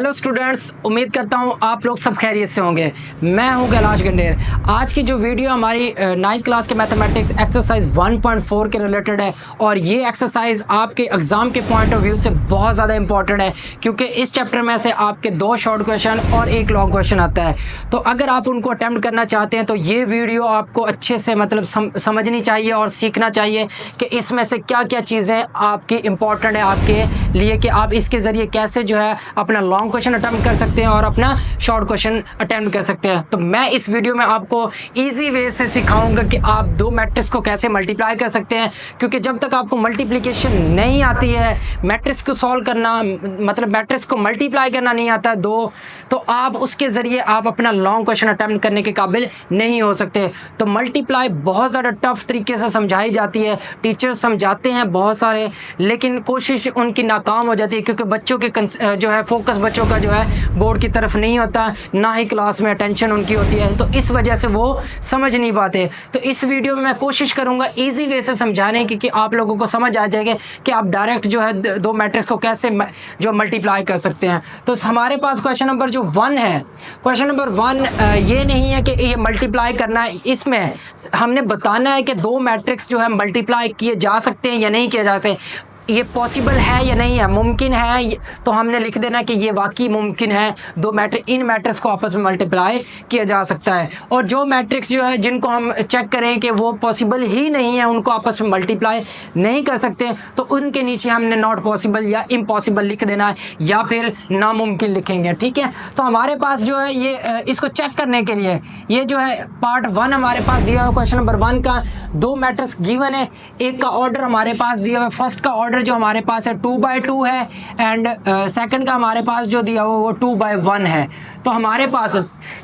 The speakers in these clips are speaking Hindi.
हेलो स्टूडेंट्स, उम्मीद करता हूँ आप लोग सब खैरियत से होंगे। मैं हूँ कैलाश गंडेर। आज की जो वीडियो हमारी 9th क्लास के मैथमेटिक्स एक्सरसाइज 1.4 के रिलेटेड है और ये एक्सरसाइज आपके एग्ज़ाम के पॉइंट ऑफ व्यू से बहुत ज़्यादा इंपॉर्टेंट है, क्योंकि इस चैप्टर में से आपके 2 शॉर्ट क्वेश्चन और 1 लॉन्ग क्वेश्चन आता है। तो अगर आप उनको अटैम्प्ट करना चाहते हैं तो ये वीडियो आपको अच्छे से समझनी चाहिए और सीखना चाहिए कि इसमें से क्या क्या चीज़ें आपकी इंपॉर्टेंट है आपके लिए, कि आप इसके ज़रिए कैसे जो है अपना लॉन्ग क्वेश्चन अटेम्प्ट कर सकते हैं और अपना शॉर्ट क्वेश्चन अटेम्प्ट कर सकते हैं। तो मैं इस वीडियो में आपको इजी वे से सिखाऊंगा कि आप 2 मैट्रिक्स को कैसे मल्टीप्लाई कर सकते हैं, क्योंकि जब तक आपको मल्टीप्लिकेशन नहीं आती है, मैट्रिक्स को सॉल्व करना मतलब मैट्रिक्स को मल्टीप्लाई करना नहीं आता है 2, तो आप उसके ज़रिए आप अपना लॉन्ग क्वेश्चन अटेम्प्ट करने के काबिल नहीं हो सकते। तो मल्टीप्लाई बहुत ज़्यादा टफ तरीके से समझाई जाती है, टीचर्स समझाते हैं बहुत सारे, लेकिन कोशिश उनकी नाकाम हो जाती है, क्योंकि बच्चों के जो है फोकस बच्चों का जो है बोर्ड की तरफ नहीं होता, ना ही क्लास में अटेंशन उनकी होती है, तो इस वजह से वो समझ नहीं पाते। तो इस वीडियो में मैं कोशिश करूंगा इजी वे से समझाने की, कि आप लोगों को समझ आ जाएगा कि आप डायरेक्ट जो है 2 मैट्रिक्स को कैसे जो मल्टीप्लाई कर सकते हैं। तो हमारे पास क्वेश्चन नंबर जो 1 है, क्वेश्चन नंबर 1 ये नहीं है कि ये मल्टीप्लाई करना है, इसमें हमने बताना है कि 2 मैट्रिक्स जो है मल्टीप्लाई किए जा सकते हैं या नहीं किए जाते, ये पॉसिबल है या नहीं है, मुमकिन है, तो हमने लिख देना कि ये वाकई मुमकिन है, 2 इन मैट्रिक्स को आपस में मल्टीप्लाई किया जा सकता है। और जो मैट्रिक्स जो है जिनको हम चेक करें कि वो पॉसिबल ही नहीं है, उनको आपस में मल्टीप्लाई नहीं कर सकते, तो उनके नीचे हमने नॉट पॉसिबल या इम्पॉसिबल लिख देना है, या फिर नामुमकिन लिखेंगे। ठीक है, तो हमारे पास जो है ये इसको चेक करने के लिए ये जो है पार्ट 1 हमारे पास दिया हुआ क्वेश्चन नंबर 1 का 2 मैट्रिक्स गिवन है, एक का ऑर्डर हमारे पास दिया हुआ है, फर्स्ट का ऑर्डर जो हमारे पास है 2/2 है, एंड सेकंड का हमारे पास जो दिया हुआ वो 2/1 है। तो हमारे पास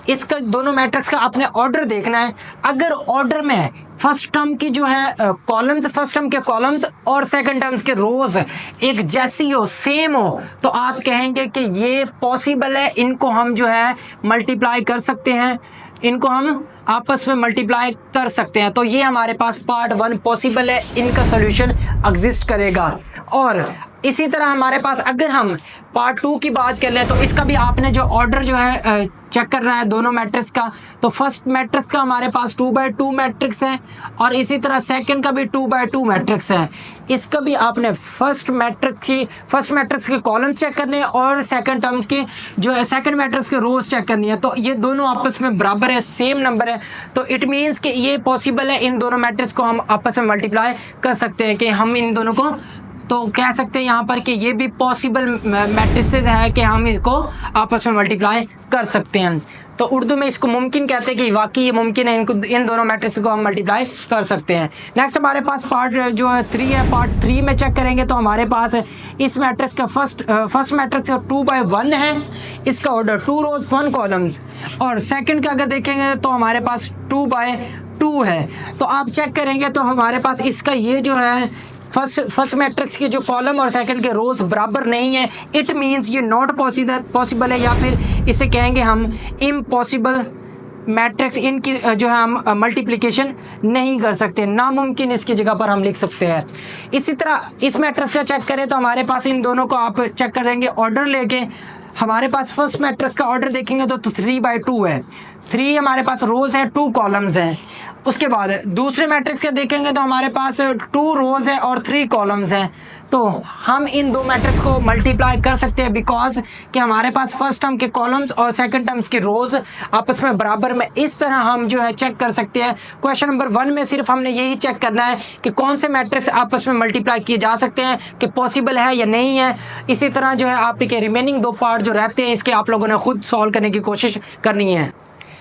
इसका दोनों मैट्रिक्स का आपने ऑर्डर देखना है। अगर ऑर्डर में फर्स्ट टर्म की जो है कॉलम्स, फर्स्ट टर्म के कॉलम्स और सेकंड टर्म्स के रोज एक जैसी हो, सेम हो, तो आप कहेंगे कि ये पॉसिबल है, इनको हम जो है मल्टीप्लाई कर सकते हैं, इनको हम आपस में मल्टीप्लाई कर सकते हैं। तो ये हमारे पास पार्ट 1 पॉसिबल है, इनका सॉल्यूशन एग्जिस्ट करेगा। और इसी तरह हमारे पास अगर हम पार्ट 2 की बात कर लें, तो इसका भी आपने जो ऑर्डर जो है चेक करना है दोनों मैट्रिक्स का। तो फर्स्ट मैट्रिक्स का हमारे पास 2/2 मैट्रिक्स है, और इसी तरह सेकंड का भी 2/2 मैट्रिक्स है। इसका भी आपने फर्स्ट मैट्रिक्स के कॉलम चेक करने हैं और सेकंड टर्म्स की जो है सेकंड मैट्रिक्स के रोज चेक करनी है। तो ये दोनों आपस में बराबर है, सेम नंबर है, तो इट मीन्स कि ये पॉसिबल है, इन दोनों मैट्रिक्स को हम आपस में मल्टीप्लाई कर सकते हैं, कि हम इन दोनों को तो कह सकते हैं यहाँ पर कि ये भी पॉसिबल मैट्रिसेस है कि हम इसको आपस में मल्टीप्लाई कर सकते हैं। तो उर्दू में इसको मुमकिन कहते हैं कि वाकई ये मुमकिन है, इनको इन दोनों मैट्रिक्स को हम मल्टीप्लाई कर सकते हैं। नेक्स्ट हमारे पास पार्ट जो है 3 है, पार्ट 3 में चेक करेंगे तो हमारे पास इस मैट्रिक्स का फर्स्ट मैट्रिक्स का 2/1 है, इसका ऑर्डर 2 रोज 1 कॉलम्स, और सेकंड का अगर देखेंगे तो हमारे पास 2/2 है। तो आप चेक करेंगे तो हमारे पास इसका ये जो है फर्स्ट मैट्रिक्स के जो कॉलम और सेकंड के रोज बराबर नहीं है, इट मींस ये नॉट पॉसिबल है, या फिर इसे कहेंगे हम इम्पॉसिबल मैट्रिक्स, इनकी जो है हम मल्टीप्लिकेशन नहीं कर सकते, नामुमकिन इसकी जगह पर हम लिख सकते हैं। इसी तरह इस मैट्रिक्स का चेक करें तो हमारे पास इन दोनों को आप चेक करेंगे ऑर्डर लेके, हमारे पास फर्स्ट मैट्रिक्स का ऑर्डर देखेंगे तो 3/2 है, 3 हमारे पास रोज है, 2 कॉलम्स हैं। उसके बाद दूसरे मैट्रिक्स के देखेंगे तो हमारे पास 2 रोज है और 3 कॉलम्स हैं। तो हम इन 2 मैट्रिक्स को मल्टीप्लाई कर सकते हैं, बिकॉज कि हमारे पास फर्स्ट टर्म के कॉलम्स और सेकंड टर्म्स की रोज आपस में बराबर में, इस तरह हम जो है चेक कर सकते हैं। क्वेश्चन नंबर 1 में सिर्फ हमने यही चेक करना है कि कौन से मैट्रिक्स आपस में मल्टीप्लाई किए जा सकते हैं, कि पॉसिबल है या नहीं है। इसी तरह जो है आपके रिमेनिंग 2 पार्ट जो रहते हैं इसके आप लोगों ने खुद सॉल्व करने की कोशिश करनी है।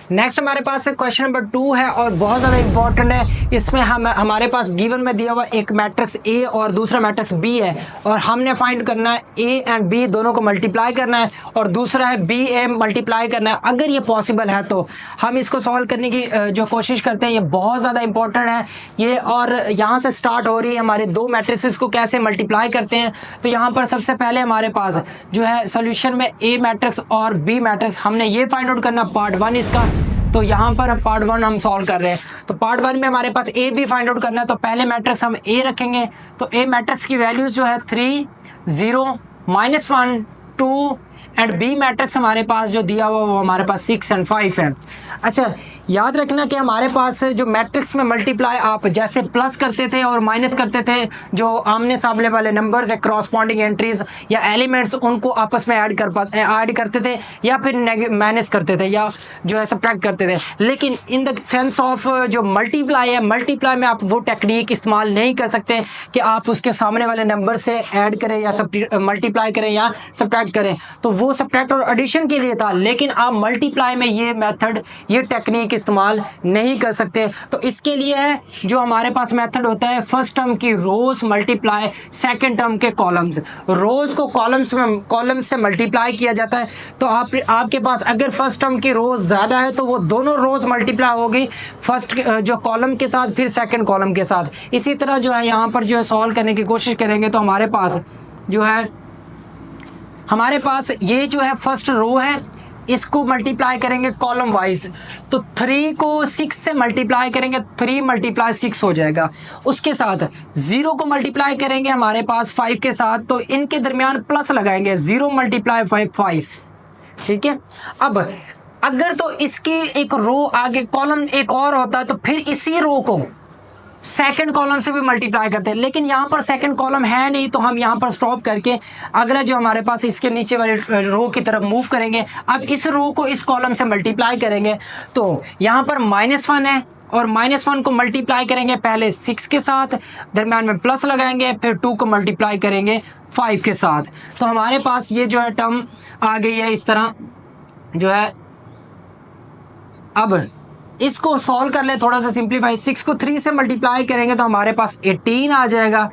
नेक्स्ट हमारे पास क्वेश्चन नंबर 2 है और बहुत ज़्यादा इंपॉर्टेंट है। इसमें हमारे पास गिवन में दिया हुआ एक मैट्रिक्स ए और दूसरा मैट्रिक्स बी है, और हमने फाइंड करना है ए एंड बी दोनों को मल्टीप्लाई करना है, और दूसरा है बी ए मल्टीप्लाई करना है। अगर ये पॉसिबल है तो हम इसको सॉल्व करने की जो कोशिश करते हैं, ये बहुत ज़्यादा इंपॉर्टेंट है ये। और यहाँ से स्टार्ट हो रही है हमारे 2 मैट्रिक्स को कैसे मल्टीप्लाई करते हैं। तो यहाँ पर सबसे पहले हमारे पास जो है सोल्यूशन में ए मैट्रिक्स और बी मैट्रिक्स, हमने ये फाइंड आउट करना पार्ट 1 इसका। तो यहाँ पर पार्ट 1 हम सॉल्व कर रहे हैं, तो पार्ट 1 में हमारे पास ए भी फाइंड आउट करना है। तो पहले मैट्रिक्स हम ए रखेंगे, तो ए मैट्रिक्स की वैल्यूज जो है 3 0 -1 2 एंड बी मैट्रिक्स हमारे पास जो दिया हुआ वो हमारे पास 6 एंड 5 है। अच्छा, याद रखना कि हमारे पास जो मैट्रिक्स में मल्टीप्लाई आप जैसे प्लस करते थे और माइनस करते थे, जो आमने सामने वाले नंबर्स है, करस्पॉन्डिंग एंट्रीज या एलिमेंट्स, उनको आपस में ऐड करते थे या फिर माइनस करते थे या जो है सब्ट्रैक्ट करते थे। लेकिन इन द सेंस ऑफ जो मल्टीप्लाई है, मल्टीप्लाई में आप वो टेक्निक इस्तेमाल नहीं कर सकते कि आप उसके सामने वाले नंबर से ऐड करें या मल्टीप्लाई करें या सब्ट्रैक्ट करें। तो वो सब्ट्रैक्ट और एडिशन के लिए था, लेकिन आप मल्टीप्लाई में ये मेथड, ये टेक्निक इस्तेमाल नहीं कर सकते। तो इसके लिए है जो हमारे पास मेथड होता है, फर्स्ट टर्म की रोज मल्टीप्लाई सेकंड टर्म के कॉलम्स। रोज को कॉलम से मल्टीप्लाई किया जाता है। तो आपके पास अगर फर्स्ट टर्म की रोज ज़्यादा है तो वो दोनों रोज मल्टीप्लाई होगी, फर्स्ट जो कॉलम के साथ फिर सेकंड कॉलम के साथ। इसी तरह जो है यहाँ पर जो है सॉल्व करने की कोशिश करेंगे तो हमारे पास जो है, हमारे पास ये जो है फर्स्ट रो है, इसको मल्टीप्लाई करेंगे कॉलम वाइज। तो 3 को 6 से मल्टीप्लाई करेंगे, 3 मल्टीप्लाई 6 हो जाएगा। उसके साथ 0 को मल्टीप्लाई करेंगे हमारे पास 5 के साथ, तो इनके दरमियान प्लस लगाएंगे, 0 मल्टीप्लाई 5। ठीक है। अब अगर तो इसकी एक रो आगे कॉलम एक और होता है तो फिर इसी रो को सेकंड कॉलम से भी मल्टीप्लाई करते हैं, लेकिन यहाँ पर सेकंड कॉलम है नहीं, तो हम यहाँ पर स्टॉप करके अगला जो हमारे पास इसके नीचे वाले रो की तरफ मूव करेंगे। अब इस रो को इस कॉलम से मल्टीप्लाई करेंगे, तो यहाँ पर -1 है और -1 को मल्टीप्लाई करेंगे पहले 6 के साथ, दरम्यान में प्लस लगाएंगे, फिर 2 को मल्टीप्लाई करेंगे 5 के साथ। तो हमारे पास ये जो है टर्म आ गई है इस तरह जो है। अब इसको सॉल्व कर ले थोड़ा सा सिंप्लीफाई। 6 को 3 से मल्टीप्लाई करेंगे तो हमारे पास 18 आ जाएगा।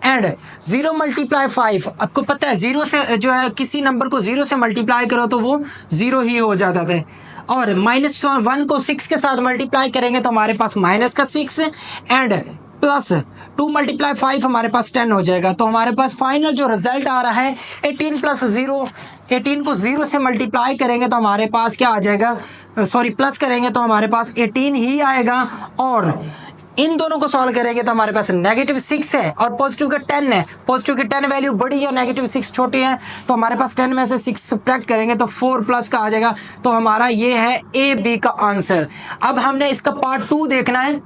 एंड 0 मल्टीप्लाई 5, आपको पता है 0 से जो है किसी नंबर को 0 से मल्टीप्लाई करो तो वो 0 ही हो जाता था। और -1 को 6 के साथ मल्टीप्लाई करेंगे तो हमारे पास -6 एंड प्लस 2 मल्टीप्लाई 5 हमारे पास 10 हो जाएगा। तो हमारे पास फाइनल जो रिजल्ट आ रहा है 18 + 0, 18 को 0 से मल्टीप्लाई करेंगे तो हमारे पास क्या आ जाएगा, सॉरी प्लस करेंगे तो हमारे पास 18 ही आएगा। और इन दोनों को सॉल्व करेंगे तो हमारे पास -6 है और पॉजिटिव का 10 है। पॉजिटिव की 10 वैल्यू बड़ी है, -6 छोटी है, तो हमारे पास 10 में से 6 सब्ट्रैक्ट करेंगे तो 4 प्लस का आ जाएगा। तो हमारा ये है ए बी का आंसर। अब हमने इसका पार्ट 2 देखना है।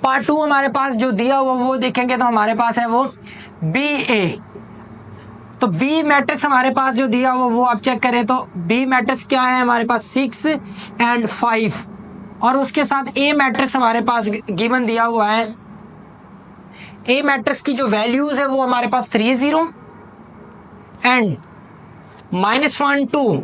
पार्ट 2 हमारे पास जो दिया हुआ वो देखेंगे तो हमारे पास है वो बी ए। तो बी मैट्रिक्स हमारे पास जो दिया हुआ वो आप चेक करें तो बी मैट्रिक्स क्या है हमारे पास 6 एंड 5, और उसके साथ ए मैट्रिक्स हमारे पास गिवन दिया हुआ है। ए मैट्रिक्स की जो वैल्यूज है वो हमारे पास 3 0 एंड -1 2।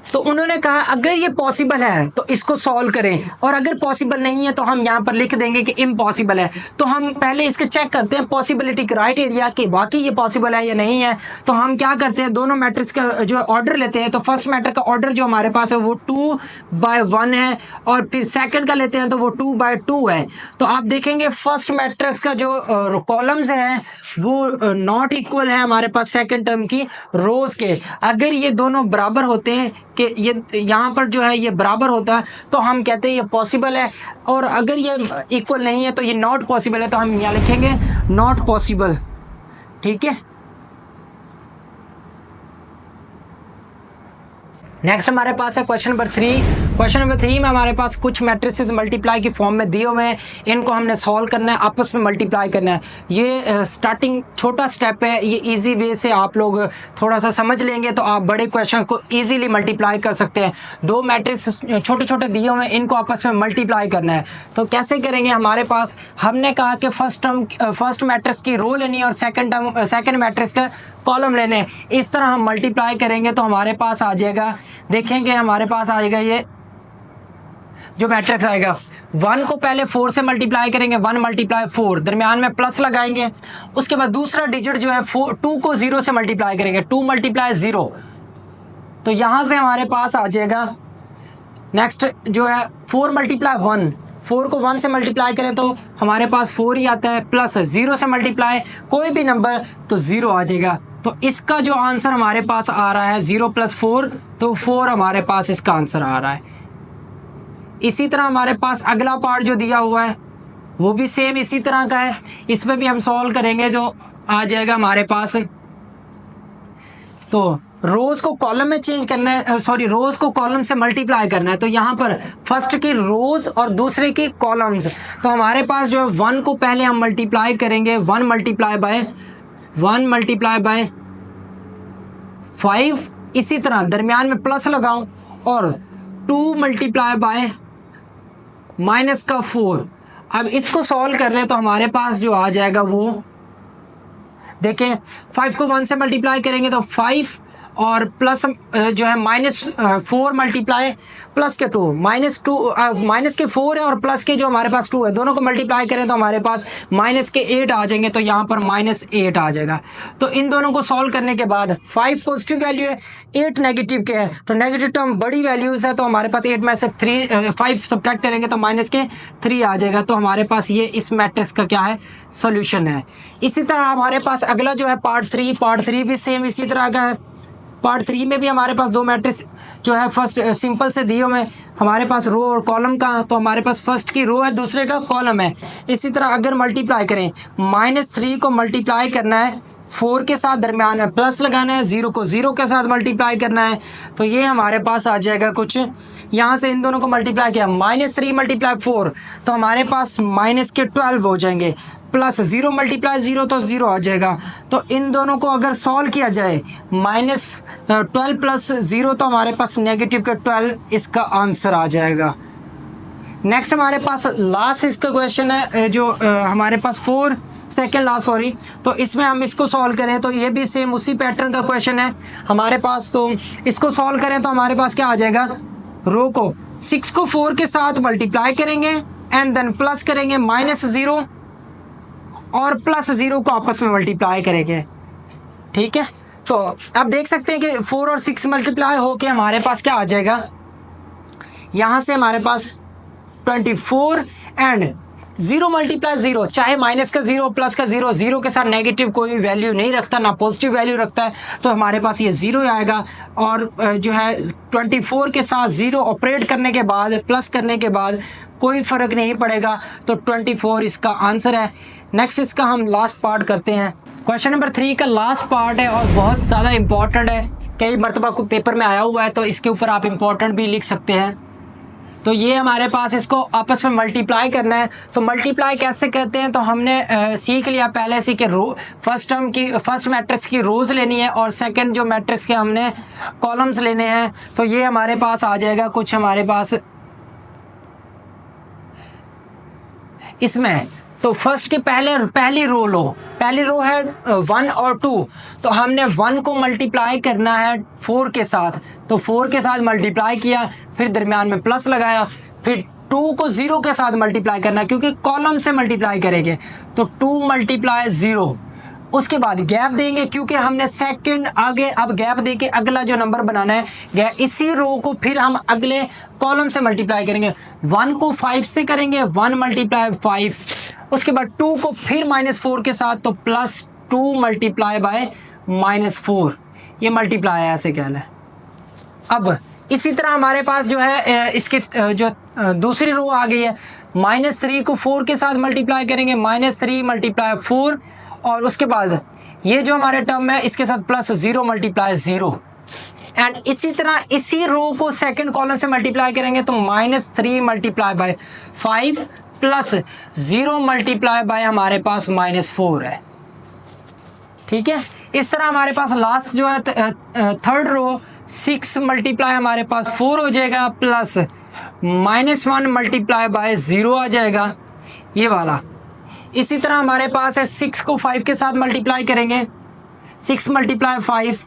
तो उन्होंने कहा अगर ये पॉसिबल है तो इसको सॉल्व करें, और अगर पॉसिबल नहीं है तो हम यहाँ पर लिख देंगे कि इम्पॉसिबल है। तो हम पहले इसके चेक करते हैं पॉसिबिलिटी क्राइटेरिया कि वाकई ये पॉसिबल है या नहीं है। तो हम क्या करते हैं, दोनों मैट्रिक्स का जो ऑर्डर लेते हैं। तो फर्स्ट मैट्रिक्स का ऑर्डर जो हमारे पास है वो 2/1 है, और फिर सेकंड का लेते हैं तो वो 2/2 है। तो आप देखेंगे फर्स्ट मैट्रिक्स का जो कॉलम्स हैं वो नॉट इक्वल है हमारे पास सेकंड टर्म की रोज के। अगर ये दोनों बराबर होते हैं कि ये यहाँ पर जो है ये बराबर होता है तो हम कहते हैं ये पॉसिबल है, और अगर ये इक्वल नहीं है तो ये नॉट पॉसिबल है। तो हम यहाँ लिखेंगे नॉट पॉसिबल। ठीक है। नेक्स्ट हमारे पास है क्वेश्चन नंबर 3। क्वेश्चन नंबर 3 में हमारे पास कुछ मैट्रिसेस मल्टीप्लाई की फॉर्म में दिए हुए हैं, इनको हमने सॉल्व करना है, आपस में मल्टीप्लाई करना है। ये स्टार्टिंग छोटा स्टेप है, ये इजी वे से आप लोग थोड़ा सा समझ लेंगे तो आप बड़े क्वेश्चन को इजीली मल्टीप्लाई कर सकते हैं। 2 मैट्रिक्स छोटे छोटे दिए हुए हैं, इनको आपस में मल्टीप्लाई करना है। तो कैसे करेंगे, हमारे पास हमने कहा कि फर्स्ट मैट्रिक्स की रो लेनी है और सेकंड मैट्रिक्स का कॉलम लेने। इस तरह हम मल्टीप्लाई करेंगे तो हमारे पास आ जाएगा, देखेंगे हमारे पास आएगा ये जो मैट्रिक्स आएगा। 1 को पहले 4 से मल्टीप्लाई करेंगे, 1 × 4, दरमियान में प्लस लगाएंगे। उसके बाद दूसरा डिजिट जो है 2 को 0 से मल्टीप्लाई करेंगे, 2 × 0। तो यहाँ से हमारे पास आ जाएगा नेक्स्ट जो है 4 × 1, 4 को 1 से मल्टीप्लाई करें तो हमारे पास 4 ही आता है, प्लस 0 से मल्टीप्लाई कोई भी नंबर तो 0 आ जाएगा। तो इसका जो आंसर हमारे पास आ रहा है 0 + 4, तो 4 हमारे पास इसका आंसर आ रहा है। इसी तरह हमारे पास अगला पार्ट जो दिया हुआ है वो भी सेम इसी तरह का है, इसमें भी हम सॉल्व करेंगे जो आ जाएगा हमारे पास। तो रोज को कॉलम में चेंज करना है, सॉरी रोज को कॉलम से मल्टीप्लाई करना है। तो यहाँ पर फर्स्ट की रोज और दूसरे की कॉलम्स, तो हमारे पास जो है 1 को पहले हम मल्टीप्लाई करेंगे, 1 मल्टीप्लाई बाय 5, इसी तरह दरमियान में प्लस लगाऊं और 2 मल्टीप्लाई बाय माइनस का 4। अब इसको सॉल्व कर लें तो हमारे पास जो आ जाएगा वो देखें, 5 को 1 से मल्टीप्लाई करेंगे तो 5 और प्लस जो है -4 मल्टीप्लाई प्लस के 2, माइनस के 4 है और प्लस के जो हमारे पास 2 है, दोनों को मल्टीप्लाई करें तो हमारे पास माइनस के 8 आ जाएंगे। तो यहाँ पर -8 आ जाएगा। तो इन दोनों को सॉल्व करने के बाद 5 पॉजिटिव वैल्यू है, 8 नेगेटिव के है, तो नेगेटिव टर्म बड़ी वैल्यूज़ है, तो हमारे पास 8 में से 5 सब्ट्रैक्ट करेंगे तो -3 आ जाएगा। तो हमारे पास ये इस मैट्रिक्स का क्या है, सॉल्यूशन है। इसी तरह हमारे पास अगला जो है पार्ट 3 भी सेम इसी तरह का है। पार्ट 3 में भी हमारे पास 2 मैट्रिक्स जो है फर्स्ट सिंपल से दिए हुए हमारे पास रो और कॉलम का, तो हमारे पास फर्स्ट की रो है, दूसरे का कॉलम है। इसी तरह अगर मल्टीप्लाई करें, -3 को मल्टीप्लाई करना है 4 के साथ, दरमियान में प्लस लगाना है, 0 को 0 के साथ मल्टीप्लाई करना है, तो ये हमारे पास आ जाएगा कुछ, यहाँ से इन दोनों को मल्टीप्लाई किया, -3 मल्टीप्लाई 4 तो हमारे पास -12 हो जाएंगे, प्लस 0 मल्टीप्लाई 0 तो 0 आ जाएगा। तो इन दोनों को अगर सॉल्व किया जाए, -12 प्लस 0 तो हमारे पास -12 इसका आंसर आ जाएगा। नेक्स्ट हमारे पास लास्ट इसका क्वेश्चन है जो हमारे पास सेकेंड लास्ट सॉरी, तो इसमें हम इसको सॉल्व करें तो ये भी सेम उसी पैटर्न का क्वेश्चन है हमारे पास। तो इसको सॉल्व करें तो हमारे पास क्या आ जाएगा, रो को 6 को 4 के साथ मल्टीप्लाई करेंगे एंड देन प्लस करेंगे, -0 और +0 को आपस में मल्टीप्लाई करेंगे, ठीक है। तो अब देख सकते हैं कि 4 और 6 मल्टीप्लाई हो के हमारे पास क्या आ जाएगा, यहाँ से हमारे पास 24 एंड 0 मल्टीप्लाई 0, चाहे माइनस का 0 प्लस का 0, 0 के साथ नेगेटिव कोई वैल्यू नहीं रखता, ना पॉजिटिव वैल्यू रखता है, तो हमारे पास ये 0 आएगा। और जो है 24 के साथ 0 ऑपरेट करने के बाद, प्लस करने के बाद कोई फ़र्क नहीं पड़ेगा, तो 24 इसका आंसर है। नेक्स्ट इसका हम लास्ट पार्ट करते हैं। क्वेश्चन नंबर 3 का लास्ट पार्ट है और बहुत ज़्यादा इम्पॉर्टेंट है, कई मरतबा पेपर में आया हुआ है, तो इसके ऊपर आप इम्पॉर्टेंट भी लिख सकते हैं। तो ये हमारे पास इसको आपस में मल्टीप्लाई करना है। तो मल्टीप्लाई कैसे करते हैं, तो हमने सीख लिया पहले से कि फर्स्ट मैट्रिक्स की रोज़ लेनी है और सेकंड जो मैट्रिक्स के हमने कॉलम्स लेने हैं। तो ये हमारे पास आ जाएगा कुछ, हमारे पास इसमें तो फर्स्ट की पहली रो है 1 और 2, तो हमने 1 को मल्टीप्लाई करना है 4 के साथ, तो 4 के साथ मल्टीप्लाई किया, फिर दरमियान में प्लस लगाया, फिर 2 को 0 के साथ मल्टीप्लाई करना है क्योंकि कॉलम से मल्टीप्लाई करेंगे, तो 2 मल्टीप्लाई 0, उसके बाद गैप देंगे क्योंकि हमने सेकंड आगे अब गैप दे के अगला जो नंबर बनाना है, इसी रो को फिर हम अगले कॉलम से मल्टीप्लाई करेंगे। 1 को 5 से करेंगे, 1 मल्टीप्लाई 5, उसके बाद 2 को फिर -4 के साथ, तो +2 मल्टीप्लाई बाय -4, ये मल्टीप्लाई है, ऐसे कहना है। अब इसी तरह हमारे पास जो है इसके जो दूसरी रो आ गई है, -3 को 4 के साथ मल्टीप्लाई करेंगे, -3 मल्टीप्लाई 4, और उसके बाद ये जो हमारे टर्म है इसके साथ +0 मल्टीप्लाई 0, एंड इसी तरह इसी रो को सेकंड कॉलम से मल्टीप्लाई करेंगे तो -3 multiply by 5 plus 0 multiply by हमारे पास -4 है, ठीक है। इस तरह हमारे पास लास्ट जो है थर्ड रो 6 मल्टीप्लाई हमारे पास 4 हो जाएगा, प्लस -1 मल्टीप्लाई बाय 0 आ जाएगा, ये वाला। इसी तरह हमारे पास है 6 को 5 के साथ मल्टीप्लाई करेंगे, 6 मल्टीप्लाई 5,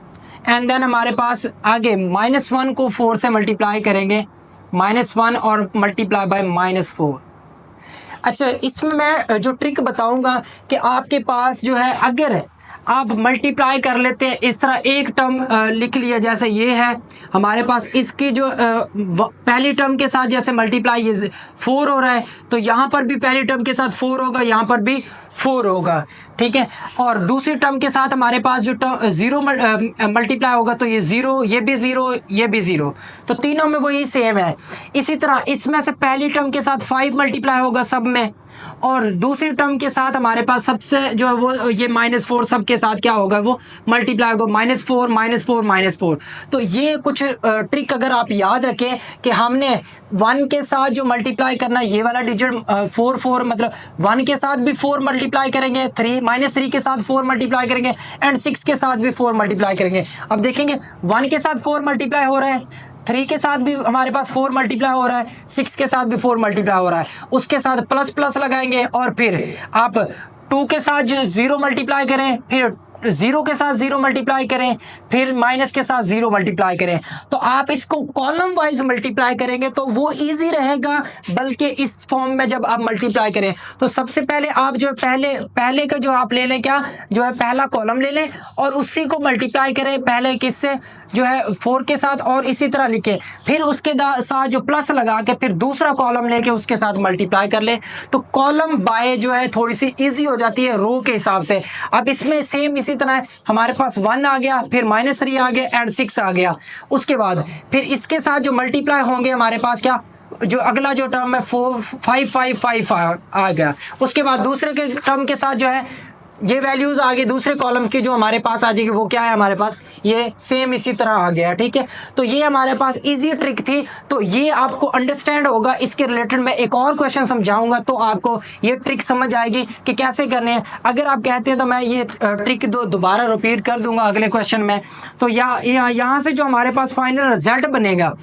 एंड देन हमारे पास आगे -1 को 4 से मल्टीप्लाई करेंगे, -1 और मल्टीप्लाई बाय -4। अच्छा, इसमें मैं जो ट्रिक बताऊंगा कि आपके पास जो है अगर आप मल्टीप्लाई कर लेते हैं, इस तरह एक टर्म लिख लिया, जैसे ये है हमारे पास, इसकी जो पहली टर्म के साथ जैसे मल्टीप्लाई ये 4 हो रहा है, तो यहाँ पर भी पहली टर्म के साथ 4 होगा, यहाँ पर भी 4 होगा, ठीक है। और दूसरी टर्म के साथ हमारे पास जो 0 मल्टीप्लाई होगा, तो ये 0, ये भी 0, ये भी 0, तो तीनों में वही सेम है। इसी तरह इसमें से पहली टर्म के साथ 5 मल्टीप्लाई होगा सब में, और दूसरी टर्म के साथ हमारे पास सबसे जो है वो ये -4 सब के साथ क्या होगा, वो मल्टीप्लाई होगा, -4 -4 -4। तो ये कुछ ट्रिक अगर आप याद रखें कि हमने 1 के साथ जो मल्टीप्लाई करना, ये वाला डिजिट 4 मतलब 1 के साथ भी 4 मल्टीप्लाई करेंगे, -3 के साथ 4 मल्टीप्लाई करेंगे एंड 6 के साथ भी 4 मल्टीप्लाई करेंगे। अब देखेंगे 1 के साथ 4 मल्टीप्लाई हो रहा है, 3 के साथ भी हमारे पास 4 मल्टीप्लाई हो रहा है, 6 के साथ भी 4 मल्टीप्लाई हो रहा है, उसके साथ प्लस प्लस लगाएंगे और फिर आप 2 के साथ जो 0 मल्टीप्लाई करें, फिर 0 के साथ 0 मल्टीप्लाई करें, फिर माइनस के साथ 0 मल्टीप्लाई करें। तो आप इसको कॉलम वाइज मल्टीप्लाई करेंगे तो वो इजी रहेगा, बल्कि इस फॉर्म में जब आप मल्टीप्लाई करें तो सबसे पहले आप जो पहले का जो आप ले लें, क्या जो है पहला कॉलम ले लें और उसी को मल्टीप्लाई करें पहले किससे, जो है 4 के साथ, और इसी तरह लिखें, फिर उसके साथ जो प्लस लगा के फिर दूसरा कॉलम लेके उसके साथ मल्टीप्लाई कर ले। तो कॉलम बाय जो है थोड़ी सी इजी हो जाती है रो के हिसाब से। अब इसमें सेम इसी तरह है, हमारे पास 1 आ गया, फिर -3 आ गया एंड 6 आ गया, उसके बाद फिर इसके साथ जो मल्टीप्लाई होंगे हमारे पास क्या, जो अगला जो टर्म है 4 5 5 5 आ गया, उसके बाद दूसरे के टर्म के साथ जो है ये वैल्यूज आगे दूसरे कॉलम की जो हमारे पास आ जाएगी, वो क्या है हमारे पास, ये सेम इसी तरह आ गया। ठीक है, तो ये हमारे पास इजी ट्रिक थी, तो ये आपको अंडरस्टैंड होगा। इसके रिलेटेड मैं एक और क्वेश्चन समझाऊंगा तो आपको ये ट्रिक समझ आएगी कि कैसे करने हैं। अगर आप कहते हैं तो मैं ये ट्रिक दोबारा रिपीट कर दूंगा अगले क्वेश्चन में। तो यहाँ से जो हमारे पास फाइनल रिजल्ट बनेगा,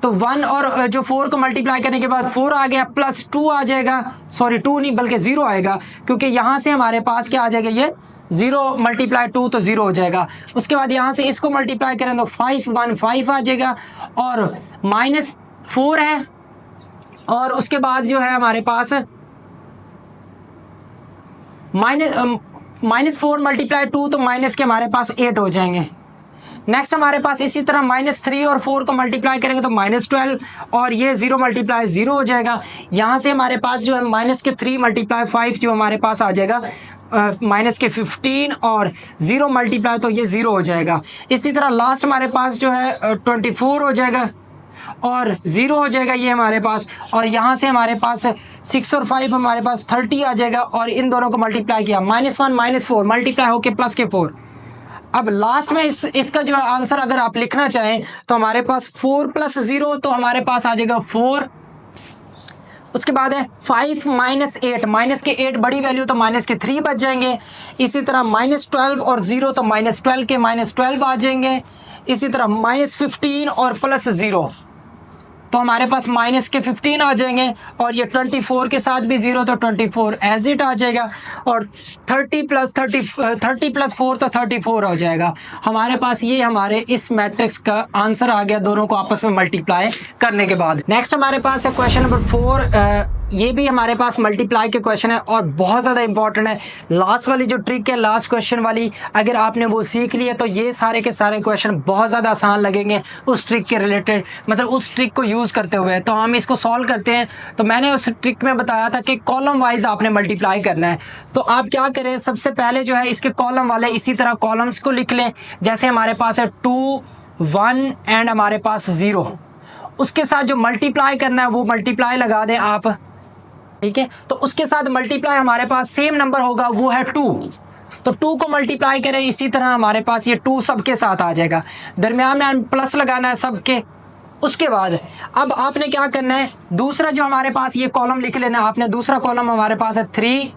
तो 1 और जो 4 को मल्टीप्लाई करने के बाद 4 आ गया, प्लस 2 आ जाएगा, सॉरी 2 नहीं बल्कि 0 आएगा, क्योंकि यहाँ से हमारे पास क्या आ जाएगा, ये 0 मल्टीप्लाई 2 तो 0 हो जाएगा। उसके बाद यहाँ से इसको मल्टीप्लाई करें तो 5 1 5 आ जाएगा, और -4 है, और उसके बाद जो है हमारे पास -4 मल्टीप्लाई 2 तो माइनस के हमारे पास 8 हो जाएंगे। नेक्स्ट हमारे पास इसी तरह -3 और 4 को मल्टीप्लाई करेंगे तो -12, और ये 0 मल्टीप्लाई 0 हो जाएगा। यहाँ से हमारे पास जो है -3 मल्टीप्लाई 5 जो हमारे पास आ जाएगा -15, और 0 मल्टीप्लाई तो ये 0 हो जाएगा। इसी तरह लास्ट हमारे पास जो है 24 हो जाएगा और 0 हो जाएगा ये हमारे पास, और यहाँ से हमारे पास 6 और 5 हमारे पास 30 आ जाएगा, और इन दोनों को मल्टीप्लाई किया, -1 -4 मल्टीप्लाई होके प्लस के 4। अब लास्ट में इसका जो आंसर अगर आप लिखना चाहें तो हमारे पास 4 + 0 तो हमारे पास आ जाएगा 4। उसके बाद है 5 - 8, माइनस के 8 बड़ी वैल्यू तो माइनस के 3 बच जाएंगे। इसी तरह -12 और 0 तो -12 के -12 आ जाएंगे। इसी तरह -15 और प्लस 0 तो हमारे पास माइनस के 15 आ जाएंगे, और ये 24 के साथ भी 0 तो 24 एज इट आ जाएगा, और 30 + 4 तो 34 हो जाएगा। हमारे पास ये हमारे इस मैट्रिक्स का आंसर आ गया, दोनों को आपस में मल्टीप्लाई करने के बाद। नेक्स्ट हमारे पास है क्वेश्चन नंबर 4। ये भी हमारे पास मल्टीप्लाई के क्वेश्चन है और बहुत ज़्यादा इंपॉर्टेंट है। लास्ट वाली जो ट्रिक है, लास्ट क्वेश्चन वाली, अगर आपने वो सीख लिया तो ये सारे के सारे क्वेश्चन बहुत ज़्यादा आसान लगेंगे उस ट्रिक के रिलेटेड, मतलब उस ट्रिक को यूज़ करते हुए। तो हम इसको सॉल्व करते हैं। तो मैंने उस ट्रिक में बताया था कि कॉलम वाइज आपने मल्टीप्लाई करना है। तो आप क्या करें, सबसे पहले जो है इसके कॉलम वाले इसी तरह कॉलम्स को लिख लें। जैसे हमारे पास है 2 1 एंड हमारे पास 0, उसके साथ जो मल्टीप्लाई करना है वो मल्टीप्लाई लगा दें आप। ठीक है, तो उसके साथ मल्टीप्लाई हमारे पास सेम नंबर होगा, वो है 2, तो 2 को मल्टीप्लाई करें इसी तरह हमारे पास ये 2 सबके साथ आ जाएगा। दरमियान में प्लस लगाना है सबके। उसके बाद अब आपने क्या करना है, दूसरा जो हमारे पास ये कॉलम लिख लेना आपने। दूसरा कॉलम हमारे पास है 3,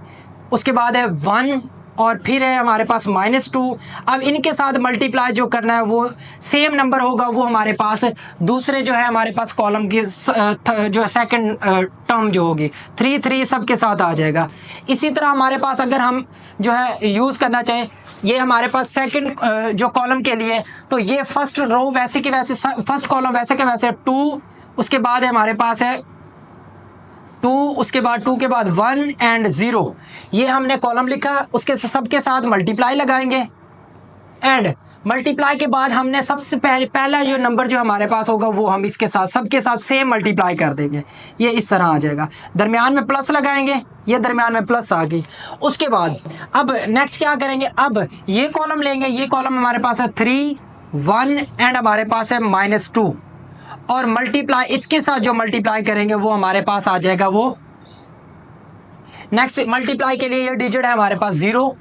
उसके बाद है 1 और फिर है हमारे पास -2। अब इनके साथ मल्टीप्लाई जो करना है वो सेम नंबर होगा, वो हमारे पास दूसरे जो है हमारे पास कॉलम की जो सेकंड टर्म जो होगी 3 3 सबके साथ आ जाएगा। इसी तरह हमारे पास अगर हम जो है यूज़ करना चाहें, ये हमारे पास सेकंड जो कॉलम के लिए, तो ये फर्स्ट रो वैसे के वैसे, फर्स्ट कॉलम वैसे के वैसे 2, उसके बाद है हमारे पास है 2, उसके बाद 2 के बाद 1 एंड 0, ये हमने कॉलम लिखा। उसके सबके साथ मल्टीप्लाई लगाएंगे एंड मल्टीप्लाई के बाद हमने सबसे पहला जो नंबर जो हमारे पास होगा वो हम इसके साथ सबके साथ सेम मल्टीप्लाई कर देंगे। ये इस तरह आ जाएगा। दरमियान में प्लस लगाएंगे, ये दरमियान में प्लस आ गई। उसके बाद अब नेक्स्ट क्या करेंगे, अब ये कॉलम लेंगे। ये कॉलम हमारे पास है 3 1 एंड हमारे पास है -2, और मल्टीप्लाई इसके साथ जो मल्टीप्लाई करेंगे वो हमारे पास आ जाएगा वो नेक्स्ट मल्टीप्लाई के लिए ये डिजिट है हमारे पास 0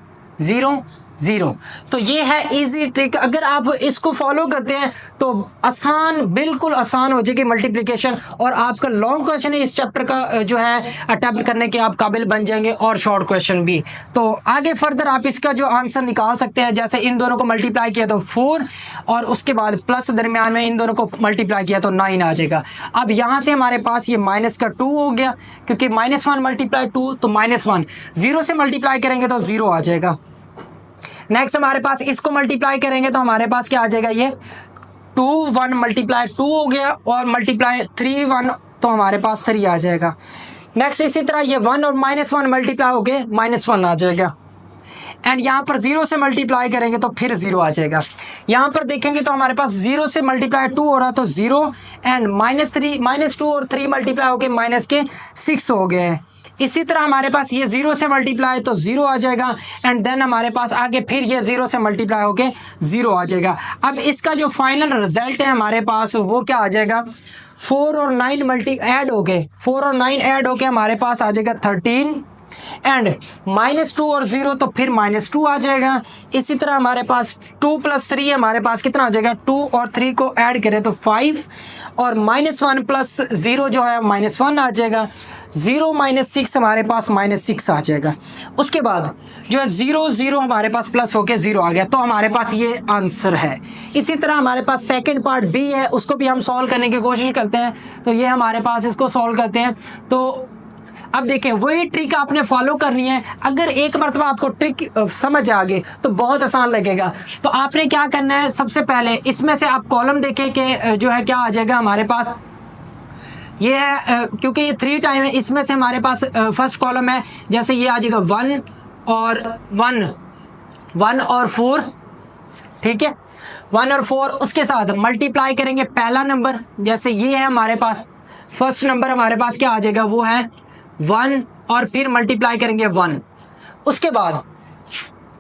0 0। तो ये है इजी ट्रिक, अगर आप इसको फॉलो करते हैं तो आसान, बिल्कुल आसान हो जाएगी मल्टीप्लिकेशन, और आपका लॉन्ग क्वेश्चन है इस चैप्टर का जो है अटेम्प्ट करने के आप काबिल बन जाएंगे, और शॉर्ट क्वेश्चन भी। तो आगे फर्दर आप इसका जो आंसर निकाल सकते हैं, जैसे इन दोनों को मल्टीप्लाई किया तो 4 और उसके बाद प्लस दरमियान में इन दोनों को मल्टीप्लाई किया तो 9 आ जाएगा। अब यहाँ से हमारे पास ये माइनस का 2 हो गया, क्योंकि -1 मल्टीप्लाई 2 तो -1, 0 से मल्टीप्लाई करेंगे तो 0 आ जाएगा। नेक्स्ट हमारे पास इसको मल्टीप्लाई करेंगे तो हमारे पास क्या आ जाएगा, ये 2 1 मल्टीप्लाई 2 हो गया, और मल्टीप्लाई 3 1 तो हमारे पास 3 आ जाएगा। नेक्स्ट इसी तरह ये 1 और -1 मल्टीप्लाई हो गए, -1 आ जाएगा। एंड यहाँ पर 0 से मल्टीप्लाई करेंगे तो फिर 0 आ जाएगा। यहाँ पर देखेंगे तो हमारे पास 0 से मल्टीप्लाई 2 हो रहा है तो 0, एंड -2 और 3 मल्टीप्लाई हो गए -6 हो गए हैं। इसी तरह हमारे पास ये 0 से मल्टीप्लाई तो 0 आ जाएगा, एंड देन हमारे पास आगे फिर ये 0 से मल्टीप्लाई होके 0 आ जाएगा। अब इसका जो फाइनल रिजल्ट है हमारे पास वो क्या आ जाएगा, 4 और 9 ऐड हो गए, 4 और 9 ऐड होके हमारे पास आ जाएगा 13, एंड -2 और 0 तो फिर -2 आ जाएगा। इसी तरह हमारे पास 2 + 3 हमारे पास कितना आ जाएगा, 2 और 3 को ऐड करें तो 5, और -1 + 0 जो है -1 आ जाएगा। 0 - 6 हमारे पास -6 आ जाएगा। उसके बाद जो है 0 0 हमारे पास प्लस होके 0 आ गया, तो हमारे पास ये आंसर है। इसी तरह हमारे पास सेकंड पार्ट बी है, उसको भी हम सॉल्व करने की कोशिश करते हैं। तो ये हमारे पास इसको सॉल्व करते हैं। तो अब देखें, वही ट्रिक आपने फॉलो करनी है। अगर एक मरतबा आपको ट्रिक समझ आ गई तो बहुत आसान लगेगा। तो आपने क्या करना है, सबसे पहले इसमें से आप कॉलम देखें कि जो है क्या आ जाएगा हमारे पास, ये है क्योंकि ये 3 टाइम है, इसमें से हमारे पास फर्स्ट कॉलम है, जैसे ये आ जाएगा 1 और 4, ठीक है, 1 और 4। उसके साथ मल्टीप्लाई करेंगे पहला नंबर, जैसे ये है हमारे पास फर्स्ट नंबर, हमारे पास क्या आ जाएगा, वो है 1, और फिर मल्टीप्लाई करेंगे 1। उसके बाद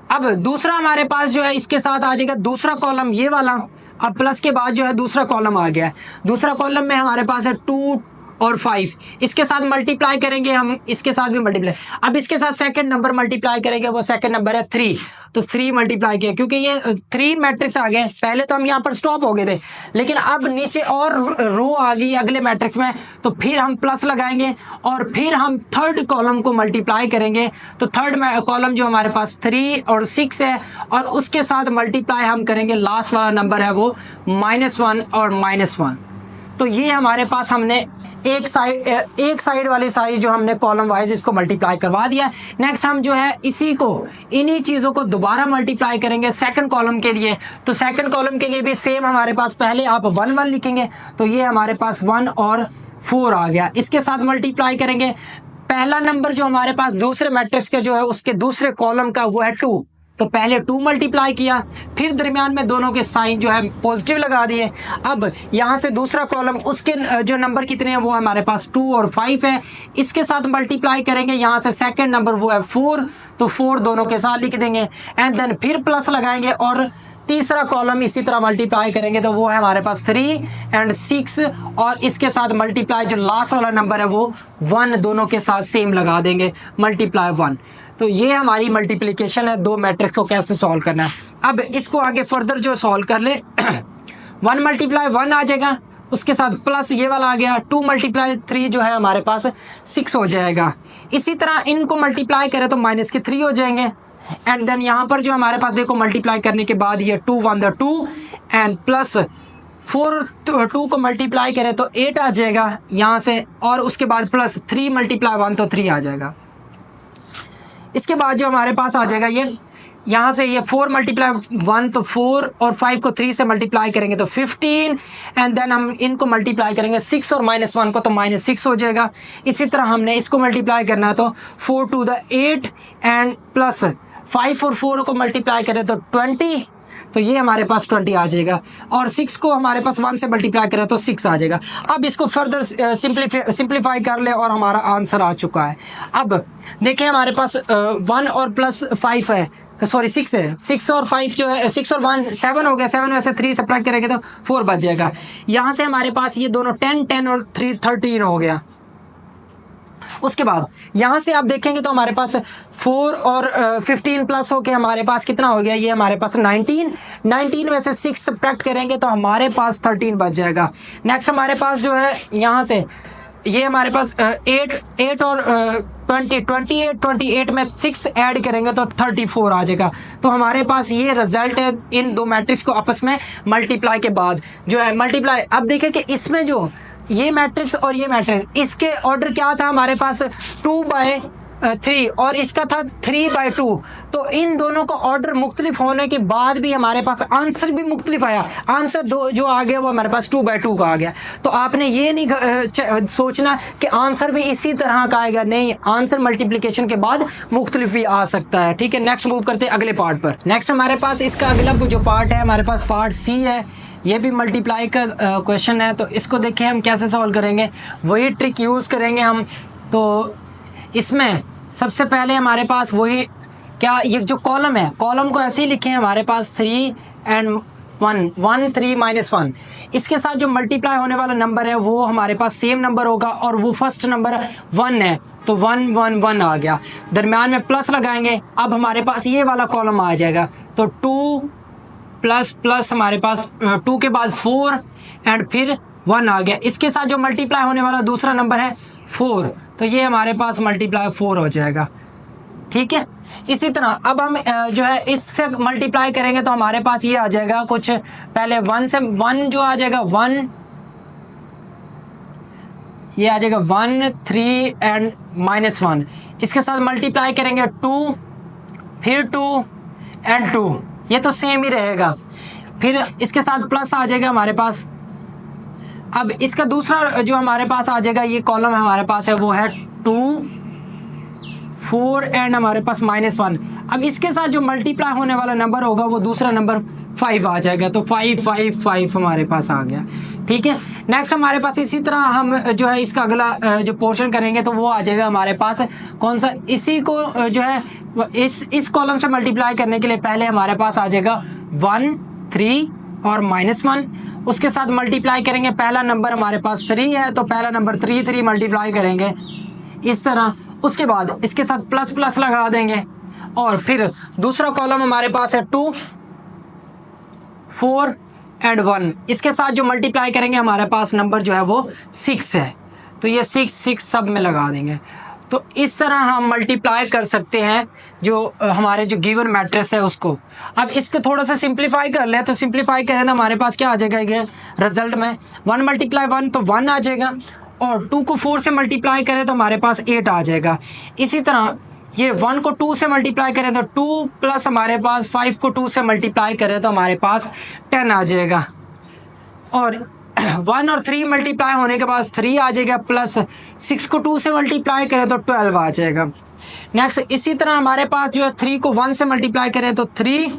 अब दूसरा हमारे पास जो है इसके साथ आ जाएगा दूसरा कॉलम, ये वाला। अब प्लस के बाद जो है दूसरा कॉलम आ गया है। दूसरा कॉलम में हमारे पास है 2 और 5, इसके साथ मल्टीप्लाई करेंगे हम, इसके साथ भी मल्टीप्लाई। अब इसके साथ सेकंड नंबर मल्टीप्लाई करेंगे, वो सेकंड नंबर है 3, तो 3 मल्टीप्लाई किया, क्योंकि ये 3 मैट्रिक्स आ गए। पहले तो हम यहाँ पर स्टॉप हो गए थे, लेकिन अब नीचे और रो आ गई अगले मैट्रिक्स में, तो फिर हम प्लस लगाएंगे और फिर हम थर्ड कॉलम को मल्टीप्लाई करेंगे। तो थर्ड कॉलम जो हमारे पास 3 और 6 है, और उसके साथ मल्टीप्लाई हम करेंगे, लास्ट वाला नंबर है वो -1 और -1। तो ये हमारे पास हमने एक साइड वाली सारी जो हमने कॉलम वाइज इसको मल्टीप्लाई करवा दिया। नेक्स्ट हम जो है इन्हीं चीज़ों को दोबारा मल्टीप्लाई करेंगे सेकंड कॉलम के लिए। तो सेकंड कॉलम के लिए भी सेम हमारे पास, पहले आप 1 1 लिखेंगे, तो ये हमारे पास 1 और 4 आ गया। इसके साथ मल्टीप्लाई करेंगे, पहला नंबर जो हमारे पास दूसरे मैट्रिक्स के जो है उसके दूसरे कॉलम का वो है 2, तो पहले 2 मल्टीप्लाई किया, फिर दरमियान में दोनों के साइन जो है पॉजिटिव लगा दिए। अब यहाँ से दूसरा कॉलम, उसके जो नंबर कितने हैं वो हमारे पास 2 और 5 है, इसके साथ मल्टीप्लाई करेंगे। यहाँ से सेकंड नंबर वो है 4, तो 4 दोनों के साथ लिख देंगे, एंड देन फिर प्लस लगाएंगे और तीसरा कॉलम इसी तरह मल्टीप्लाई करेंगे, तो वो है हमारे पास 3 और 6, और इसके साथ मल्टीप्लाई जो लास्ट वाला नंबर है वो 1 दोनों के साथ सेम लगा देंगे, मल्टीप्लाई 1। तो ये हमारी मल्टीप्लिकेशन है, 2 मैट्रिक्स को कैसे सॉल्व करना है। अब इसको आगे फर्दर जो सॉल्व कर ले 1 मल्टीप्लाई 1 आ जाएगा, उसके साथ प्लस ये वाला आ गया, 2 मल्टीप्लाई 3 जो है हमारे पास 6 हो जाएगा। इसी तरह इनको मल्टीप्लाई करें तो -3 हो जाएंगे, एंड देन यहाँ पर जो हमारे पास देखो मल्टीप्लाई करने के बाद ये 2 1 2 एंड प्लस 4 2 को मल्टीप्लाई करें तो 8 आ जाएगा यहाँ से, और उसके बाद प्लस 3 मल्टीप्लाई 1 तो 3 आ जाएगा। इसके बाद जो हमारे पास आ जाएगा ये यहाँ से ये 4 मल्टीप्लाई 1 तो 4, और 5 को 3 से मल्टीप्लाई करेंगे तो 15, एंड देन हम इनको मल्टीप्लाई करेंगे 6 और -1 को, तो -6 हो जाएगा। इसी तरह हमने इसको मल्टीप्लाई करना है, तो 4 2 8 एंड प्लस 5 और 4 को मल्टीप्लाई करें तो 20, तो ये हमारे पास 20 आ जाएगा, और 6 को हमारे पास 1 से मल्टीप्लाई करें तो 6 आ जाएगा। अब इसको फर्दर सिंप्लीफाई कर ले और हमारा आंसर आ चुका है। अब देखिए हमारे पास 1 और प्लस 5 है, सॉरी 6 है, 6 और 5 जो है 6 और 1 7 हो गया, 7 में से 3 सब्ट्रैक्ट करेंगे तो 4 बच जाएगा। यहाँ से हमारे पास ये दोनों 10 10 और 3 13 हो गया। उसके बाद यहाँ से आप देखेंगे तो हमारे पास 4 और 15 प्लस होके हमारे पास कितना हो गया, ये हमारे पास 19 में से 6 सब्ट्रैक्ट करेंगे तो हमारे पास 13 बच जाएगा। नेक्स्ट हमारे पास जो है यहाँ से ये हमारे पास 8 और 28 में 6 ऐड करेंगे तो 34 आ जाएगा। तो हमारे पास ये रिजल्ट है इन दो मैट्रिक्स को आपस में मल्टीप्लाई के बाद जो है मल्टीप्लाई। अब देखिए कि इसमें जो ये मैट्रिक्स और ये मैट्रिक्स इसके ऑर्डर क्या था हमारे पास 2/3 और इसका था 3/2। तो इन दोनों का ऑर्डर मुख्तलिफ होने के बाद भी हमारे पास आंसर भी मुख्तलिफ आया। आंसर दो जो आ गया वो हमारे पास 2/2 का आ गया। तो आपने ये नहीं सोचना कि आंसर भी इसी तरह का आएगा, नहीं, आंसर मल्टीप्लिकेशन के बाद मुख्तलिफ भी आ सकता है। ठीक है, नेक्स्ट मूव करते हैं अगले पार्ट पर। नेक्स्ट हमारे पास इसका अगला जो पार्ट है हमारे पास पार्ट सी है, ये भी मल्टीप्लाई का क्वेश्चन है। तो इसको देखिए हम कैसे सॉल्व करेंगे, वही ट्रिक यूज़ करेंगे हम। तो इसमें सबसे पहले हमारे पास वही क्या, ये जो कॉलम है कॉलम को ऐसे ही लिखें हमारे पास 3 and 1 3 - 1। इसके साथ जो मल्टीप्लाई होने वाला नंबर है वो हमारे पास सेम नंबर होगा और वो फर्स्ट नंबर 1 है तो 1 1 1 आ गया। दरम्यान में प्लस लगाएंगे, अब हमारे पास ये वाला कॉलम आ जाएगा। तो 2 प्लस प्लस हमारे पास 2 के बाद 4 एंड फिर 1 आ गया। इसके साथ जो मल्टीप्लाई होने वाला दूसरा नंबर है 4, तो ये हमारे पास मल्टीप्लाई 4 हो जाएगा। ठीक है, इसी तरह अब हम जो है इससे मल्टीप्लाई करेंगे तो हमारे पास ये आ जाएगा कुछ पहले 1 से 1 जो आ जाएगा 1, ये आ जाएगा 1 3 एंड -1। इसके साथ मल्टीप्लाई करेंगे 2 फिर 2 एंड 2, ये तो सेम ही रहेगा। फिर इसके साथ प्लस आ जाएगा हमारे पास। अब इसका दूसरा जो हमारे पास आ जाएगा ये कॉलम हमारे पास है वो है 2 4 एंड हमारे पास -1। अब इसके साथ जो मल्टीप्लाई होने वाला नंबर होगा वो दूसरा नंबर 5 आ जाएगा। तो 5 5 5 हमारे पास आ गया। ठीक है, नेक्स्ट हमारे पास इसी तरह हम जो है इसका अगला जो पोर्शन करेंगे तो वो आ जाएगा हमारे पास कौन सा, इसी को जो है इस कॉलम से मल्टीप्लाई करने के लिए पहले हमारे पास आ जाएगा 1 3 और -1। उसके साथ मल्टीप्लाई करेंगे, पहला नंबर हमारे पास 3 है तो पहला नंबर 3 मल्टीप्लाई करेंगे इस तरह। उसके बाद इसके साथ प्लस प्लस लगा देंगे और फिर दूसरा कॉलम हमारे पास है 2 4 एंड 1। इसके साथ जो मल्टीप्लाई करेंगे हमारे पास नंबर जो है वो 6 है तो ये 6 6 सब में लगा देंगे। तो इस तरह हम मल्टीप्लाई कर सकते हैं जो हमारे जो गिवन मैट्रिक्स है उसको। अब इसको थोड़ा सा सिंप्लीफाई कर लें, तो सिंप्लीफाई करें तो हमारे पास क्या आ जाएगा ये रिजल्ट में 1 × 1 तो 1 आ जाएगा और 2 को 4 से मल्टीप्लाई करें तो हमारे पास 8 आ जाएगा। इसी तरह ये 1 को 2 से मल्टीप्लाई करें तो 2 प्लस हमारे पास 5 को 2 से मल्टीप्लाई करें तो हमारे पास 10 आ जाएगा। और 1 और 3 मल्टीप्लाई होने के बाद 3 आ जाएगा, प्लस 6 को 2 से मल्टीप्लाई करें तो 12 आ जाएगा। नेक्स्ट इसी तरह हमारे पास जो है 3 को 1 से मल्टीप्लाई करें तो 3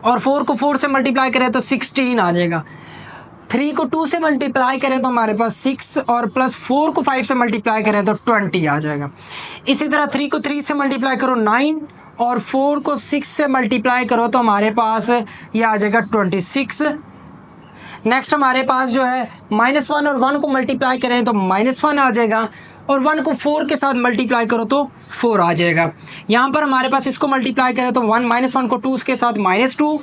और 4 को 4 से मल्टीप्लाई करें तो 16 आ जाएगा। 3 को 2 से मल्टीप्लाई करें तो हमारे पास 6 और प्लस 4 को 5 से मल्टीप्लाई करें तो 20 आ जाएगा। इसी तरह 3 को 3 से मल्टीप्लाई करो 9 और 4 को 6 से मल्टीप्लाई करो तो हमारे पास ये आ जाएगा 26। नेक्स्ट हमारे पास जो है -1 और 1 को मल्टीप्लाई करें तो -1 आ जाएगा और 1 को 4 के साथ मल्टीप्लाई करो तो 4 आ जाएगा। यहाँ पर हमारे पास इसको मल्टीप्लाई करें तो 1 को 2 के साथ -2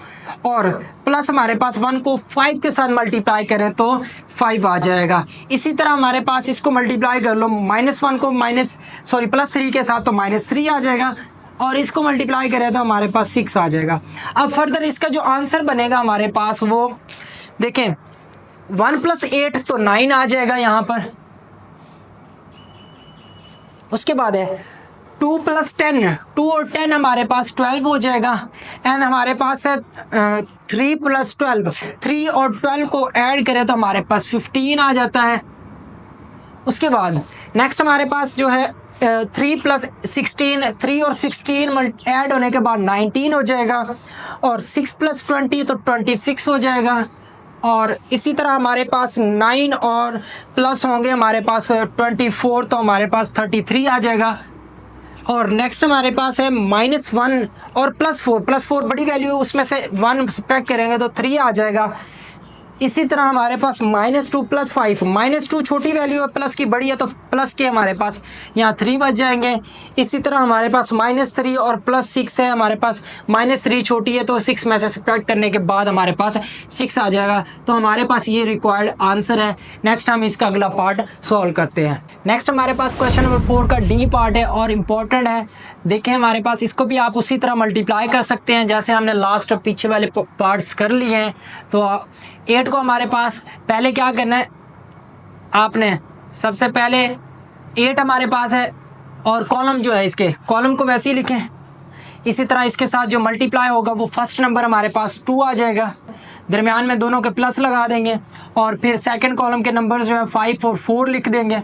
और प्लस हमारे पास 1 को 5 के साथ मल्टीप्लाई करें तो 5 आ जाएगा। इसी तरह हमारे पास इसको मल्टीप्लाई कर लो -1 को +3 के साथ तो -3 आ जाएगा और इसको मल्टीप्लाई करें तो हमारे पास 6 आ जाएगा। अब फर्दर इसका जो आंसर बनेगा हमारे पास वो देखें 1 + 8 तो 9 आ जाएगा यहाँ पर। उसके बाद है 2 + 10, 2 और 10 हमारे पास 12 हो जाएगा। एंड हमारे पास है 3 + 12, 3 और 12 को ऐड करें तो हमारे पास 15 आ जाता है। उसके बाद नेक्स्ट हमारे पास जो है 3 + 16, 3 और 16 ऐड होने के बाद 19 हो जाएगा और 6 + 20 तो 26 हो जाएगा। और इसी तरह हमारे पास 9 और प्लस होंगे हमारे पास 24 तो हमारे पास 33 आ जाएगा। और नेक्स्ट हमारे पास है -1 और +4 बड़ी वैल्यू उसमें से 1 सब्ट्रैक्ट करेंगे तो 3 आ जाएगा। इसी तरह हमारे पास -2 + 5, -2 छोटी वैल्यू है, प्लस की बड़ी है तो प्लस के हमारे पास यहाँ 3 बच जाएंगे। इसी तरह हमारे पास -3 और +6 है, हमारे पास -3 छोटी है तो 6 में से सब्ट्रैक्ट करने के बाद हमारे पास 6 आ जाएगा। तो हमारे पास ये रिक्वायर्ड आंसर है। नेक्स्ट हम इसका अगला पार्ट सॉल्व करते हैं। नेक्स्ट हमारे पास क्वेश्चन नंबर 4 का डी पार्ट है और इम्पोर्टेंट है। देखें हमारे पास इसको भी आप उसी तरह मल्टीप्लाई कर सकते हैं जैसे हमने लास्ट पीछे वाले पार्ट्स कर लिए हैं। तो 8 को हमारे पास पहले क्या करना है, आपने सबसे पहले 8 हमारे पास है और कॉलम जो है इसके कॉलम को वैसे ही लिखें। इसी तरह इसके साथ जो मल्टीप्लाई होगा वो फर्स्ट नंबर हमारे पास 2 आ जाएगा, दरमियान में दोनों के प्लस लगा देंगे और फिर सेकंड कॉलम के नंबर जो है 5 और 4 लिख देंगे।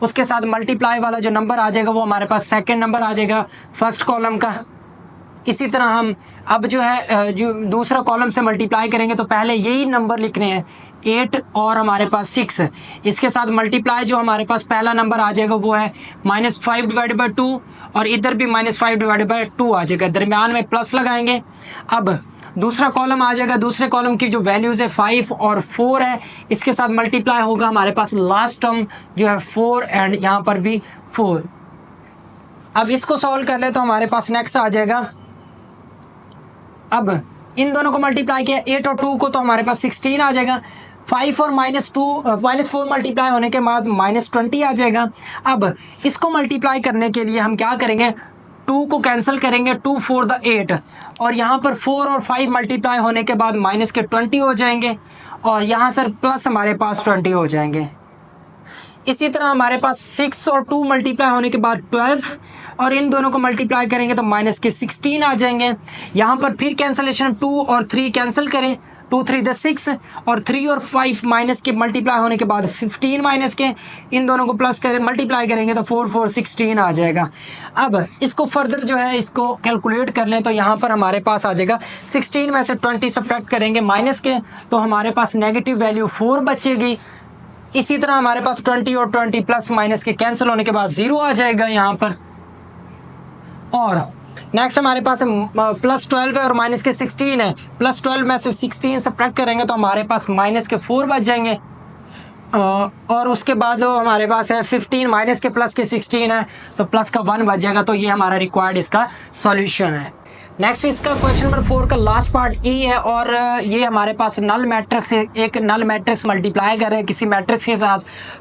उसके साथ मल्टीप्लाई वाला जो नंबर आ जाएगा वो हमारे पास सेकंड नंबर आ जाएगा फर्स्ट कॉलम का। इसी तरह हम अब जो है जो दूसरा कॉलम से मल्टीप्लाई करेंगे तो पहले यही नंबर लिखने हैं 8 और हमारे पास 6। इसके साथ मल्टीप्लाई जो हमारे पास पहला नंबर आ जाएगा वो है -5/2 और इधर भी -5/2 आ जाएगा, दरमियान में प्लस लगाएंगे। अब दूसरा कॉलम आ जाएगा, दूसरे कॉलम की जो वैल्यूज़ है 5 और 4 है, इसके साथ मल्टीप्लाई होगा हमारे पास लास्ट टर्म जो है 4 एंड यहाँ पर भी 4। अब इसको सॉल्व कर ले तो हमारे पास नेक्स्ट आ जाएगा, अब इन दोनों को मल्टीप्लाई किया 8 और 2 को तो हमारे पास 16 आ जाएगा। 5 और -4 मल्टीप्लाई होने के बाद -20 आ जाएगा। अब इसको मल्टीप्लाई करने के लिए हम क्या करेंगे, 2 को कैंसिल करेंगे, 2 4 द 8 और यहाँ पर 4 और 5 मल्टीप्लाई होने के बाद -20 हो जाएंगे और यहाँ सर प्लस हमारे पास 20 हो जाएंगे। इसी तरह हमारे पास 6 और 2 मल्टीप्लाई होने के बाद 12 और इन दोनों को मल्टीप्लाई करेंगे तो -16 आ जाएंगे। यहाँ पर फिर कैंसलेशन 2 और 3 कैंसिल करें, 2 3 द 6 और 3 और 5 माइनस के मल्टीप्लाई होने के बाद 15 माइनस के, इन दोनों को प्लस करें मल्टीप्लाई करेंगे तो 4 4 16 आ जाएगा। अब इसको फर्दर जो है इसको कैलकुलेट कर लें तो यहाँ पर हमारे पास आ जाएगा 16 में से 20 सब्ट्रैक्ट करेंगे माइनस के तो हमारे पास नेगेटिव वैल्यू 4 बचेगी। इसी तरह हमारे पास 20 और 20 प्लस माइनस के कैंसिल होने के बाद 0 आ जाएगा यहाँ पर। और नेक्स्ट हमारे पास +12 है और माइनस के 16 है, +12 में से 16 सब्ट्रैक्ट करेंगे तो हमारे पास माइनस के 4 बच जाएंगे। और उसके बाद हमारे पास है 15 माइनस के प्लस के 16 है तो प्लस का 1 बच जाएगा। तो ये हमारा रिक्वायर्ड इसका सॉल्यूशन है। नेक्स्ट इसका क्वेश्चन नंबर 4 का लास्ट पार्ट ई है और ये हमारे पास नल मैट्रिक्स से एक नल मैट्रिक्स मल्टीप्लाई कर रहे हैं किसी मैट्रिक्स के साथ।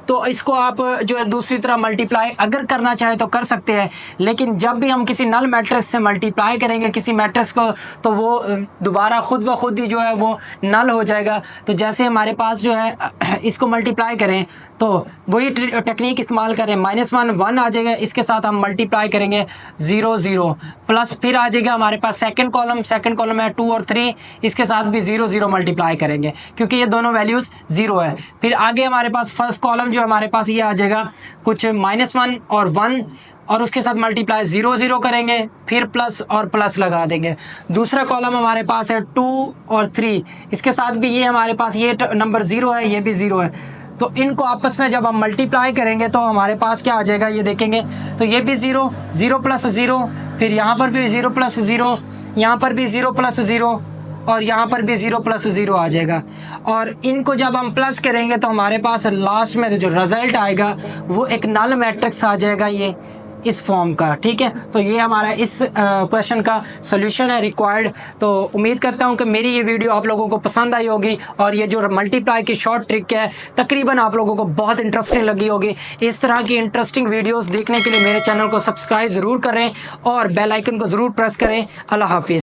तो इसको आप जो है दूसरी तरह मल्टीप्लाई अगर करना चाहे तो कर सकते हैं, लेकिन जब भी हम किसी नल मैट्रिक्स से मल्टीप्लाई करेंगे किसी मैट्रिक्स को तो वो दोबारा खुद ब खुद ही जो है वो नल हो जाएगा। तो जैसे हमारे पास जो है इसको मल्टीप्लाई करें तो वही टेक्निक इस्तेमाल करें, -1 1 आ जाएगा, इसके साथ हम मल्टीप्लाई करेंगे 0 0 प्लस फिर आ जाएगा हमारे पास सेकंड कॉलम है 2 और 3, इसके साथ भी 0 0 मल्टीप्लाई करेंगे क्योंकि ये दोनों वैल्यूज़ 0 है। फिर आगे हमारे पास फर्स्ट कॉलम जो हमारे पास ये आ जाएगा कुछ -1 और 1 और उसके साथ मल्टीप्लाई 0 0 करेंगे, फिर प्लस और प्लस लगा देंगे। दूसरा कॉलम हमारे पास है 2 और 3, इसके साथ भी ये हमारे पास ये नंबर 0 है, ये भी 0 है। तो इनको आपस में जब हम मल्टीप्लाई करेंगे तो हमारे पास क्या आ जाएगा, ये देखेंगे तो ये भी 0 0 + 0, फिर यहाँ पर भी 0 + 0, यहाँ पर भी 0 + 0 और यहाँ पर भी 0 + 0 आ जाएगा। और इनको जब हम प्लस करेंगे तो हमारे पास लास्ट में जो रिज़ल्ट आएगा वो एक नल मैट्रिक्स आ जाएगा ये इस फॉर्म का। ठीक है, तो ये हमारा इस क्वेश्चन का सॉल्यूशन है रिक्वायर्ड। तो उम्मीद करता हूँ कि मेरी ये वीडियो आप लोगों को पसंद आई होगी और ये जो मल्टीप्लाई की शॉर्ट ट्रिक है तकरीबन आप लोगों को बहुत इंटरेस्टिंग लगी होगी। इस तरह की इंटरेस्टिंग वीडियोस देखने के लिए मेरे चैनल को सब्सक्राइब ज़रूर करें और बेल आइकन को ज़रूर प्रेस करें। अल्लाह हाफिज़।